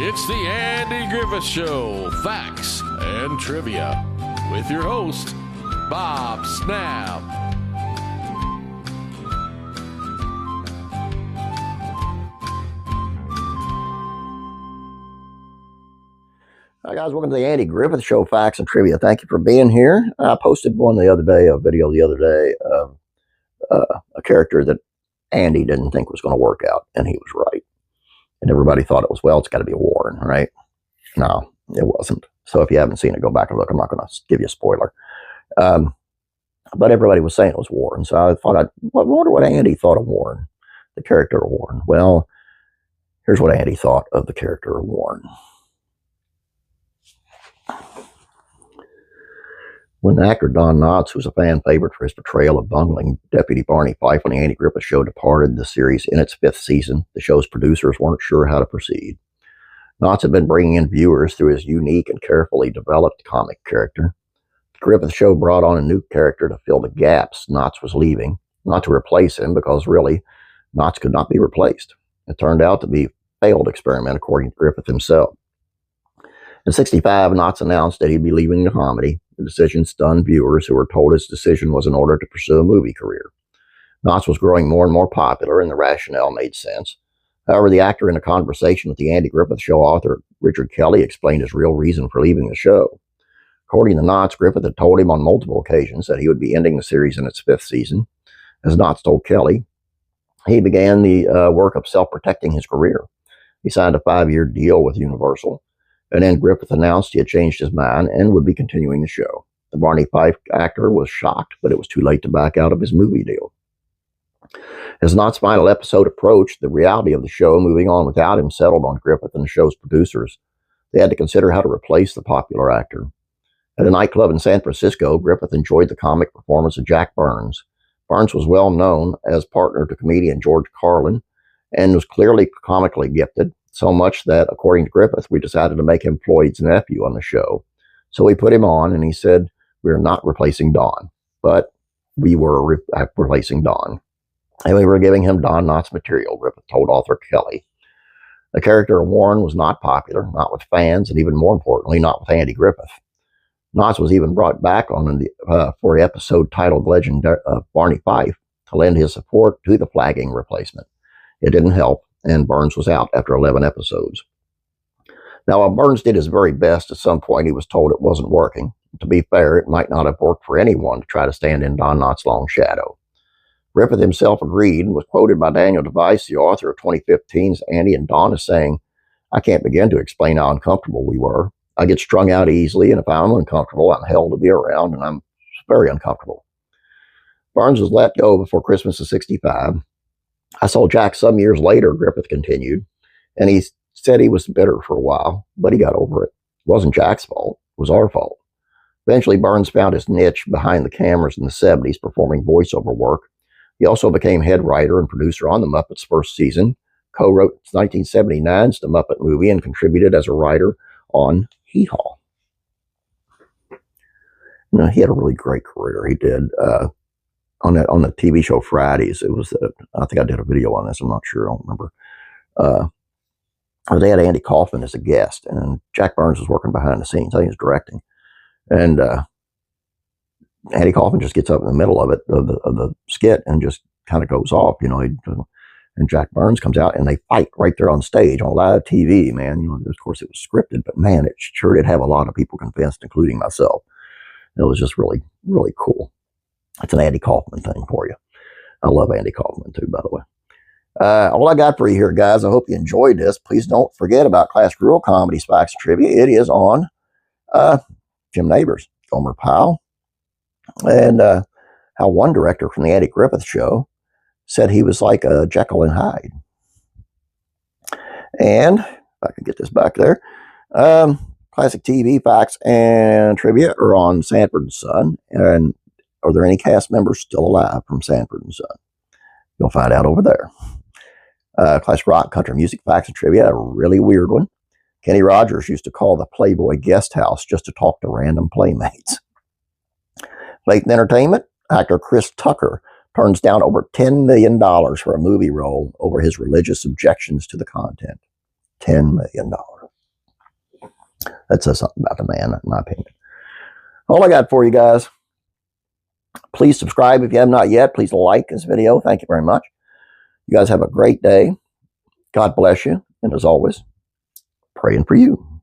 It's the Andy Griffith Show, facts and trivia, with your host, Bob Snap. Hi guys, welcome to the Andy Griffith Show, facts and trivia. Thank you for being here. I posted a video the other day of a character that Andy didn't think was going to work out, and he was right. And everybody thought it was, well, it's got to be Warren, right? No, it wasn't. So if you haven't seen it, go back and look. I'm not going to give you a spoiler. But everybody was saying it was Warren. So I thought, I wonder what Andy thought of Warren, the character of Warren. Well, here's what Andy thought of the character of Warren. When actor Don Knotts, who was a fan favorite for his portrayal of bungling Deputy Barney Fife on the Andy Griffith Show, departed the series in its 5th season, the show's producers weren't sure how to proceed. Knotts had been bringing in viewers through his unique and carefully developed comic character. The Griffith Show brought on a new character to fill the gaps Knotts was leaving, not to replace him, because really, Knotts could not be replaced. It turned out to be a failed experiment, according to Griffith himself. In '65, Knotts announced that he'd be leaving the comedy. The decision stunned viewers who were told his decision was in order to pursue a movie career. Knotts was growing more and more popular, and the rationale made sense. However, the actor, in a conversation with the Andy Griffith Show author Richard Kelly, explained his real reason for leaving the show. According to Knotts, Griffith had told him on multiple occasions that he would be ending the series in its 5th season. As Knotts told Kelly, he began the work of self-protecting his career. He signed a 5-year deal with Universal. And then Griffith announced he had changed his mind and would be continuing the show. The Barney Fife actor was shocked, but it was too late to back out of his movie deal. As Knott's final episode approached, the reality of the show moving on without him settled on Griffith and the show's producers. They had to consider how to replace the popular actor. At a nightclub in San Francisco, Griffith enjoyed the comic performance of Jack Burns. Burns was well known as partner to comedian George Carlin and was clearly comically gifted. So much that, according to Griffith, we decided to make him Floyd's nephew on the show. So we put him on, and he said, we're not replacing Don. But we were replacing Don. And we were giving him Don Knotts material, Griffith told author Kelly. The character of Warren was not popular, not with fans, and even more importantly, not with Andy Griffith. Knotts was even brought back on for an episode titled Legend of Barney Fife to lend his support to the flagging replacement. It didn't help, and Burns was out after 11 episodes. Now, while Burns did his very best, at some point he was told it wasn't working. To be fair, it might not have worked for anyone to try to stand in Don Knotts' long shadow. Griffith himself agreed and was quoted by Daniel Device, the author of 2015's Andy and Don, as saying, I can't begin to explain how uncomfortable we were. I get strung out easily, and if I'm uncomfortable, I'm hell to be around, and I'm very uncomfortable. Burns was let go before Christmas of '65. I saw Jack some years later, Griffith continued, and he said he was bitter for a while, but he got over it. It wasn't Jack's fault. It was our fault. Eventually, Burns found his niche behind the cameras in the '70s, performing voiceover work. He also became head writer and producer on The Muppets' first season, co-wrote 1979's The Muppet Movie, and contributed as a writer on Hee Haw. You know, he had a really great career. He did. On the TV show Fridays, it was, I think I did a video on this, I'm not sure, I don't remember. They had Andy Kaufman as a guest, and Jack Burns was working behind the scenes. I think he was directing. And Andy Kaufman just gets up in the middle of the skit, and just kind of goes off, you know. And Jack Burns comes out, and they fight right there on stage on live TV, man. You know, of course, it was scripted, but man, it sure did have a lot of people convinced, including myself. It was just really, really cool. It's an Andy Kaufman thing for you. I love Andy Kaufman too, by the way. All I got for you here, guys. I hope you enjoyed this. Please don't forget about Classic Real Comedies, Facts and Trivia. It is on Jim Neighbors, Gomer Pyle, and how one director from the Andy Griffith Show said he was like a Jekyll and Hyde. And if I can get this back there, Classic TV, Facts and Trivia are on Sanford and Son, and are there any cast members still alive from Sanford and Son? You'll find out over there. Classic Rock, Country Music, Facts and Trivia, a really weird one. Kenny Rogers used to call the Playboy Guest House just to talk to random playmates. Late in entertainment, actor Chris Tucker turns down over $10 million for a movie role over his religious objections to the content. $10 million. That says something about the man, in my opinion. All I got for you guys. Please subscribe if you have not yet. Please like this video. Thank you very much. You guys have a great day. God bless you. And as always, praying for you.